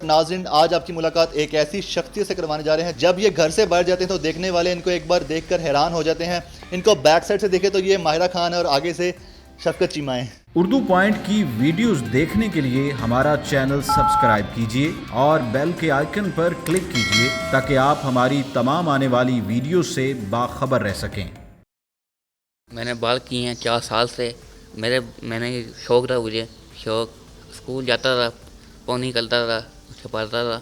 ناظرین آج آپ کی ملاقات ایک ایسی شخصیت سے کروانے جا رہے ہیں جب یہ گھر سے باہر جاتے ہیں تو دیکھنے والے ان کو ایک بار دیکھ کر حیران ہو جاتے ہیں. ان کو بیک سائڈ سے دیکھے تو یہ ماہرہ خان ہے اور آگے سے شفقت چیمہ ہے. اردو پوائنٹ کی ویڈیوز دیکھنے کے لیے ہمارا چینل سبسکرائب کیجیے اور بیل کے آئیکن پر کلک کیجیے تاکہ آپ ہماری تمام آنے والی ویڈیوز سے باخبر رہ سکیں. میں نے بال کیے ہیں 4 سال سے. میں نے شوق تھا مجھے شوق. اسکول جاتا تھا پانی نکلتا تھا چھپاتا تھا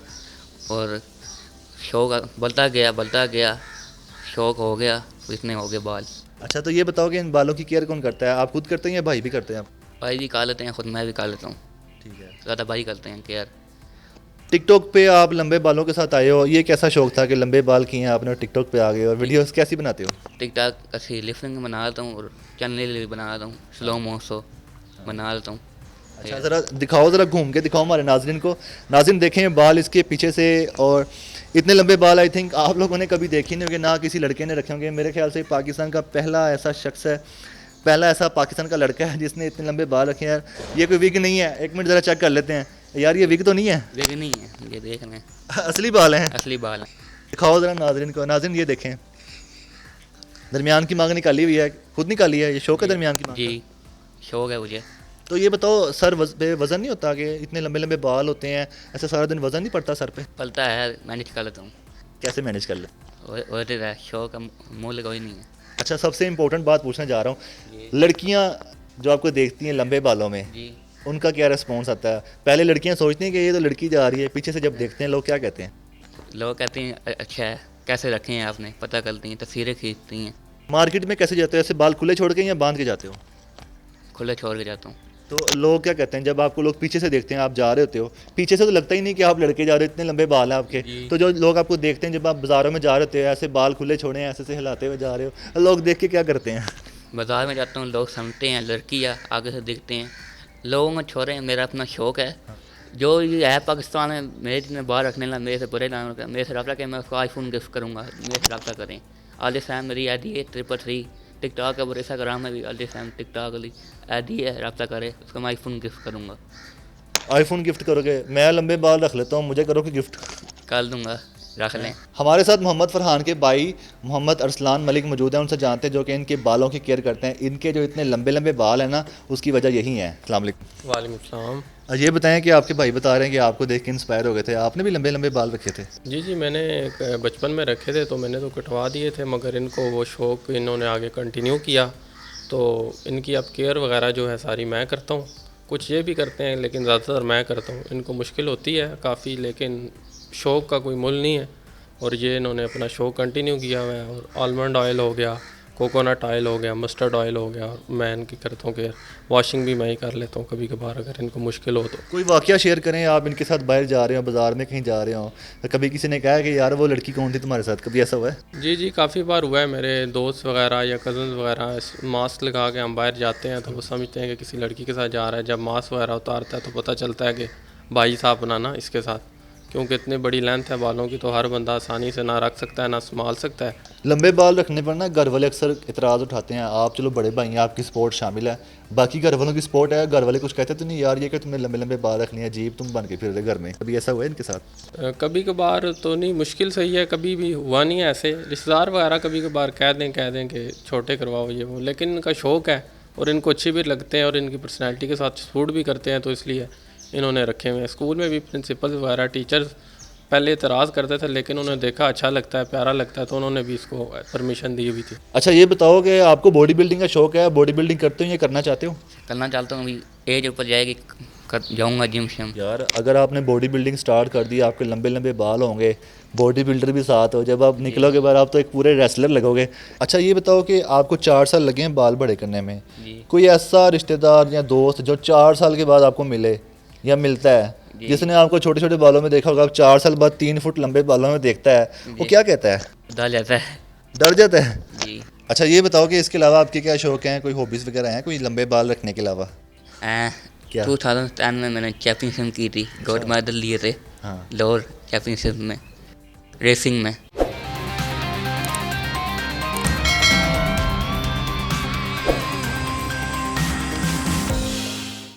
اور شوق بڑھتا گیا شوق ہو گیا اتنے ہو گئے بال. اچھا تو یہ بتاؤ کہ ان بالوں کی کیئر کون کرتا ہے؟ آپ خود کرتے ہیں یا بھائی بھی کرتے ہیں؟ آپ بھائی بھی کھا لیتے ہیں خود میں بھی کھا لیتا ہوں. ٹھیک ہے. زیادہ بھائی کرتے ہیں کیئر. ٹک ٹاک پہ آپ لمبے بالوں کے ساتھ آئے ہو, یہ کیسا شوق تھا کہ لمبے بال کیے ہیں آپ نے ٹک ٹاک پہ آ گئے اور ویڈیوز کیسی بناتے ہو؟ ٹک ٹاک اچھی لفٹنگ بنا لیتا ہوں اور چینل بھی بنا لیتا ہوں سلو موسو بنا لیتا ہوں. اچھا ذرا دکھاؤ, ذرا گھوم کے دکھاؤ ہمارے ناظرین کو. ناظرین دیکھیں بال اس کے پیچھے سے, اور اتنے لمبے بال آئی تھنک آپ لوگوں نے کبھی دیکھی نہیں ہوگی, نہ کسی لڑکے نے رکھے ہوں گے. میرے خیال سے پاکستان کا پہلا ایسا شخص ہے, پہلا ایسا پاکستان کا لڑکا ہے جس نے اتنے لمبے بال رکھے ہیں. یہ کوئی وگ نہیں ہے, ایک منٹ ذرا چیک کر لیتے ہیں یار, یہ وگ تو نہیں ہے؟ وگ نہیں ہے, یہ دیکھ لیں اصلی بال ہیں, اصلی بال ہیں. دکھاؤ ذرا ناظرین کو. ناظرین یہ دیکھیں درمیان کی مانگ نکالی ہوئی ہے, خود نکالی ہے. یہ شوق ہے درمیان کی مانگ؟ جی شوق ہے مجھے. تو یہ بتاؤ سر پہ وزن نہیں ہوتا کہ اتنے لمبے لمبے بال ہوتے ہیں, ایسے سارا دن وزن نہیں پڑتا سر پہ؟ پلتا ہے, مینیج کر لیتا ہوں. کیسے مینیج کر لیں؟ ہوتے ہے, شوق کا مول کوئی نہیں ہے. اچھا سب سے امپورٹنٹ بات پوچھنا چاہ رہا ہوں, لڑکیاں جو آپ کو دیکھتی ہیں لمبے بالوں میں جی ان کا کیا ریسپانس آتا ہے؟ پہلے لڑکیاں سوچتی ہیں کہ یہ تو لڑکی جا رہی ہے, پیچھے سے جب دیکھتے ہیں لوگ کیا کہتے ہیں؟ لوگ کہتے ہیں اچھا ہے, کیسے رکھے ہیں آپ نے, پتہ کرتی ہیں, تصویریں کھینچتی ہیں. مارکیٹ میں کیسے جاتے ہو, ایسے بال کھلے چھوڑ کے یا باندھ کے جاتے ہو؟ کھلے چھوڑ کے جاتا ہوں. تو لوگ کیا کہتے ہیں جب آپ کو لوگ پیچھے سے دیکھتے ہیں, آپ جا رہے ہوتے ہو پیچھے سے تو لگتا ہی نہیں کہ آپ لڑکے جا رہے ہو, اتنے لمبے بال ہیں آپ کے. تو جو لوگ آپ کو دیکھتے ہیں جب آپ بازاروں میں جا رہے ہوتے ہیں, ایسے بال کھلے چھوڑے ہیں, ایسے سے ہلاتے ہوئے جا رہے ہو, لوگ دیکھ کے کیا کرتے ہیں؟ بازار میں جاتا ہوں, لوگ سمجھتے ہیں لڑکی ہے, آگے سے دیکھتے ہیں. لوگوں میں چھوڑے, میرا اپنا شوق ہے. جو یہ ہے پاکستان میں میرے جتنے باہر رکھنے لگا, میرے سے برے نہ میرے سے رابطہ کہ میں اس کو آئی فون گفٹ کروں گا, میرے سے رابطہ کریں. عالیہ سیم میری آئی ڈی ہے 333. ٹک ٹاک ہے اور انسٹاگرام میں بھی عالیہ سیم ٹک ٹاک والی آئی ڈی ہے, رابطہ کرے, اس کو میں آئی فون گفٹ کروں گا. آئی فون گفٹ کرو گے؟ میں لمبے بال رکھ لیتا ہوں, مجھے کرو کہ گفٹ کر دوں گا, رکھ لیں. ہمارے ساتھ محمد فرحان کے بھائی محمد ارسلان ملک موجود ہیں, ان سے جانتے ہیں جو کہ ان کے بالوں کی کیئر کرتے ہیں. ان کے جو اتنے لمبے لمبے بال ہیں نا, اس کی وجہ یہی ہے. السلام علیکم. وعلیکم السلام. یہ بتائیں کہ آپ کے بھائی بتا رہے ہیں کہ آپ کو دیکھ کے انسپائر ہو گئے تھے, آپ نے بھی لمبے لمبے بال رکھے تھے؟ جی میں نے بچپن میں رکھے تھے تو میں نے تو کٹوا دیے تھے, مگر ان کو وہ شوق انہوں نے آگے کنٹینیو کیا. تو ان کی اب کیئر وغیرہ جو ہے ساری میں کرتا ہوں. کچھ یہ بھی کرتے ہیں لیکن زیادہ تر میں کرتا ہوں. ان کو مشکل ہوتی ہے کافی, لیکن شوق کا کوئی مول نہیں ہے. اور یہ انہوں نے اپنا شوق کنٹینیو کیا ہوا ہے. اور آلمنڈ آئل ہو گیا, کوکونٹ آئل ہو گیا, مسٹرڈ آئل ہو گیا, میں ان کی کرتا ہوں کہ واشنگ بھی میں ہی کر لیتا ہوں کبھی کبھار اگر ان کو مشکل ہو تو. کوئی واقعہ شیئر کریں, آپ ان کے ساتھ باہر جا رہے ہوں, بازار میں کہیں جا رہے ہوں, کبھی کسی نے کہا کہ یار وہ لڑکی کون تھی تمہارے ساتھ, کبھی ایسا ہوا ہے؟ جی کافی بار ہوا ہے. میرے دوست وغیرہ یا کزنز وغیرہ ماسک لگا کے ہم باہر جاتے ہیں تو وہ سمجھتے ہیں کہ کسی لڑکی کے ساتھ جا رہا ہے. جب ماسک وغیرہ اتارتا ہے تو پتہ چلتا ہے کہ بھائی صاحب بنانا اس کے ساتھ, کیونکہ اتنی بڑی لینتھ ہے بالوں کی تو ہر بندہ آسانی سے نہ رکھ سکتا ہے نہ سنبھال سکتا ہے. لمبے بال رکھنے پر نا گھر والے اکثر اعتراض اٹھاتے ہیں. آپ چلو بڑے بھائی ہیں, آپ کی سپورٹ شامل ہے, باقی گھر والوں کی سپورٹ ہے, گھر والے کچھ کہتے تو نہیں یار یہ کہ تم نے لمبے لمبے بال رکھنے ہیں, عجیب تم بن کے پھر رہے گھر میں, کبھی ایسا ہوا ہے ان کے ساتھ؟ کبھی کبھار تو نہیں, مشکل صحیح ہے, کبھی بھی ہوا نہیں ہے ایسے. رشتہ دار وغیرہ کبھی کبھار کہہ دیں کہ چھوٹے کرواؤ یہ وہ, لیکن ان کا شوق ہے اور ان کو اچھے بھی لگتے ہیں اور ان کی پرسنالٹی کے ساتھ سوٹ بھی کرتے ہیں, تو اس لیے انہوں نے رکھے ہوئے ہیں. اسکول میں بھی پرنسپل وغیرہ ٹیچرز پہلے اعتراض کرتے تھے, لیکن انہوں نے دیکھا اچھا لگتا ہے, پیارا لگتا ہے, تو انہوں نے بھی اس کو پرمیشن دی ہوئی تھی. اچھا یہ بتاؤ کہ آپ کو باڈی بلڈنگ کا شوق ہے, باڈی بلڈنگ کرتے ہو یا کرنا چاہتے ہو؟ کرنا چاہتا ہوں, ابھی ایج اوپر جائے گی جاؤں گا جم شم. یار اگر آپ نے باڈی بلڈنگ سٹارٹ کر دی, آپ کے لمبے لمبے بال ہوں گے, باڈی بلڈر بھی ساتھ ہو, جب آپ نکلو گے بعد آپ تو ایک پورے ریسلر لگو گے. اچھا یہ بتاؤ کہ آپ کو 4 سال لگے ہیں بال بڑے کرنے میں, کوئی ایسا رشتہ دار یا دوست جو 4 سال کے بعد آپ کو ملے یا ملتا ہے, جس نے آپ کو چھوٹے چھوٹے بالوں میں دیکھا ہوگا, آپ 4 سال بعد 3 فٹ لمبے بالوں میں دیکھتا ہے, وہ کیا کہتا ہے؟ ڈر جاتا ہے. ڈر جاتا ہے؟ جی. اچھا یہ بتاؤ کہ اس کے علاوہ آپ کے کیا شوق ہیں, کوئی ہابیز وغیرہ ہیں کوئی لمبے بال رکھنے کے علاوہ؟ 2010 میں نے چیمپئن شپ کی تھی, گولڈ میڈل لیے تھے لاہور چیمپئن شپ میں ریسنگ میں.